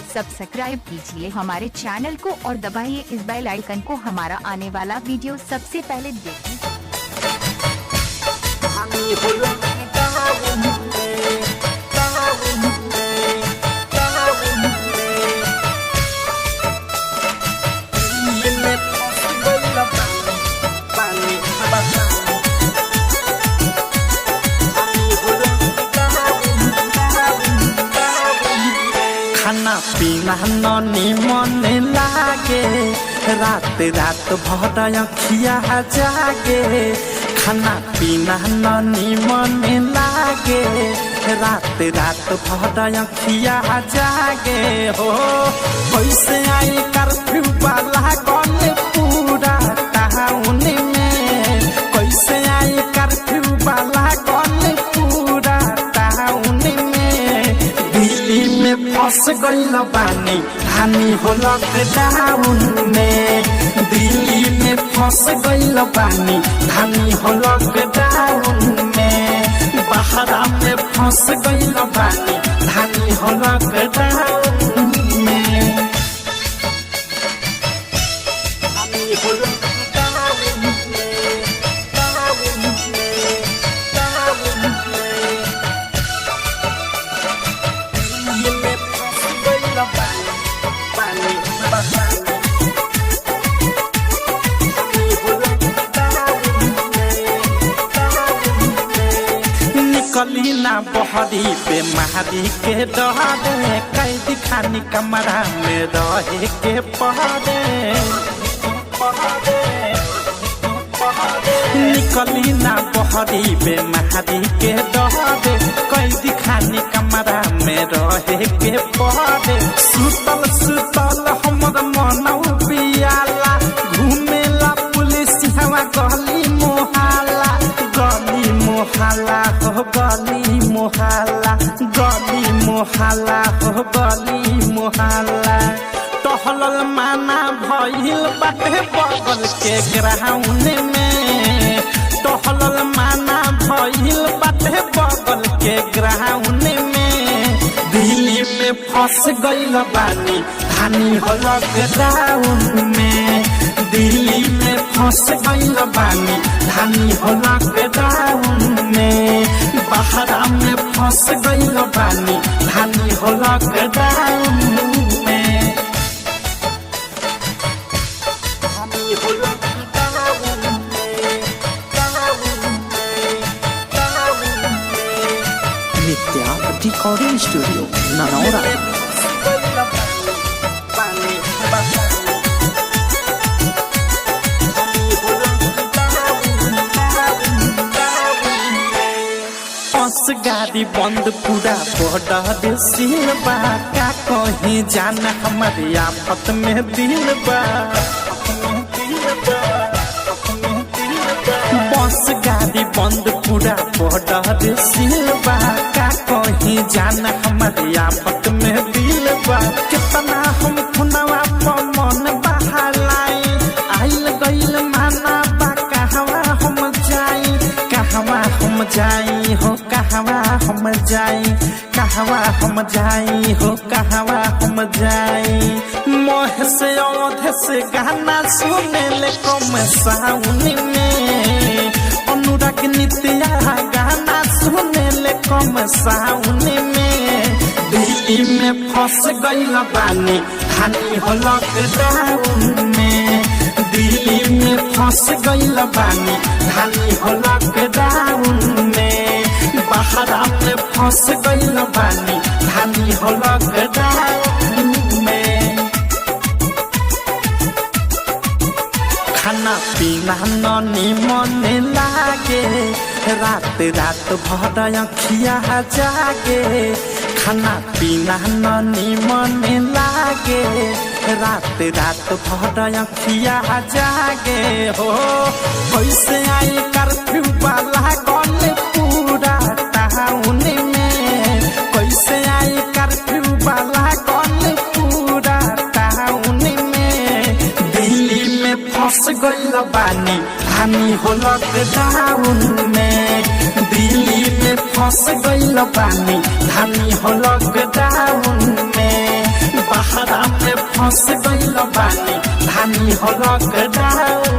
Subscribe कीजिए हमारे channel को और दबाइए इस बेल आइकन को हमारा आने वाला वीडियो सबसे पहले देखें। खाना पीना ननी मन लागे रात रात भर अखिया जागे। खाना पीना ननी मन लागे रात रात भर अखिया जागे। हो कैसे आई कर्फ्यू वाला गन पूरा टाउन में, कैसे आई कर्फ्यू वाला गन पूरा टाउन में। दिल्ली में फंस गइल बानी हानि हो लॉकडाउन में, दिल्ली में फंस गइल बानी हानि हो लॉकडाउन में। बहरा में फंस गइल बानी हानि हो लॉकडाउन में, हानि हो लॉकडाउन में, टाउन में, टाउन में। दिल्ली में फंस गइल बानी हानि हो लॉकडाउन में, टाउन में। निकली ना बहरी पे महारी के डरे, कैद खानी कमरा में रहे के पहरे। निकली ना बहरी पे महारी के डरे, कैद खानी कमरा में रहे के पहरे। सुतल सुतल हमर मनौ पियाला, घूमेला पुलिस हवा गली मोहल्ला, गली मोहल्ला हो गली मोहल्ला, गली मोहल्ला हो गली मोहल्ला। टहलल माना भइल बाटे बगल के ग्राउंड में, टहलल माना भइल बाटे बगल के ग्राउंड में। दिल्ली में फंस गइल बानी हानि हो लॉकडाउन में, दिल्ली में फंस गइल बानी हानि हो लॉकडाउन में। बहरा में फंस गइल बानी हानि हो लॉकडाउन में, हानि हो लॉकडाउन में, टाउन में, टाउन में। नित्या रिकॉर्डिंग स्टूडियो ननौरा। बस गाड़ी बंद पूरा बॉर्डर सील बा, का कहीं जाना हमारे आफत में दिल बा। बस गाड़ी बंद पूरा बॉर्डर सील बा, का कहीं जाना हमारे आफत में दिल बा। कितना हम खुनवा पर मन बहालाई, आइल गइल माना बा कहवा हम जाई, कहवा हम जाई हो कहवा हम जाई, कहवा हम जाई हो कहवा हम जाई। मोह से औध से गाना सुने ले कम साउन में, अनुराग नित्या गाना सुने ले कम साउन में। दिल्ली में फंस गइल बानी हानि हो लॉकडाउन में, दिल्ली में फंस गइल बानी हानि हो लॉकडाउन में। बहरा में फंस गइल बानी हानि हो लॉकडाउन में। खाना पीना ननी मन लागे रात रात भर अखिया जागे। खाना पीना ननी मन लागे रात रात भर अखिया जागे। हो कैसे आई कर्फ्यू वाला गन पूरा टाउन में, कैसे आई कर्फ्यू वाला गन पूरा टाउन में। दिल्ली में फंस गइल बानी हानि हो लॉकडाउन में, दिल्ली में फंस गइल बानी हानि हो लॉकडाउन में। फंस गइल बानी धानी हो लॉकडाउन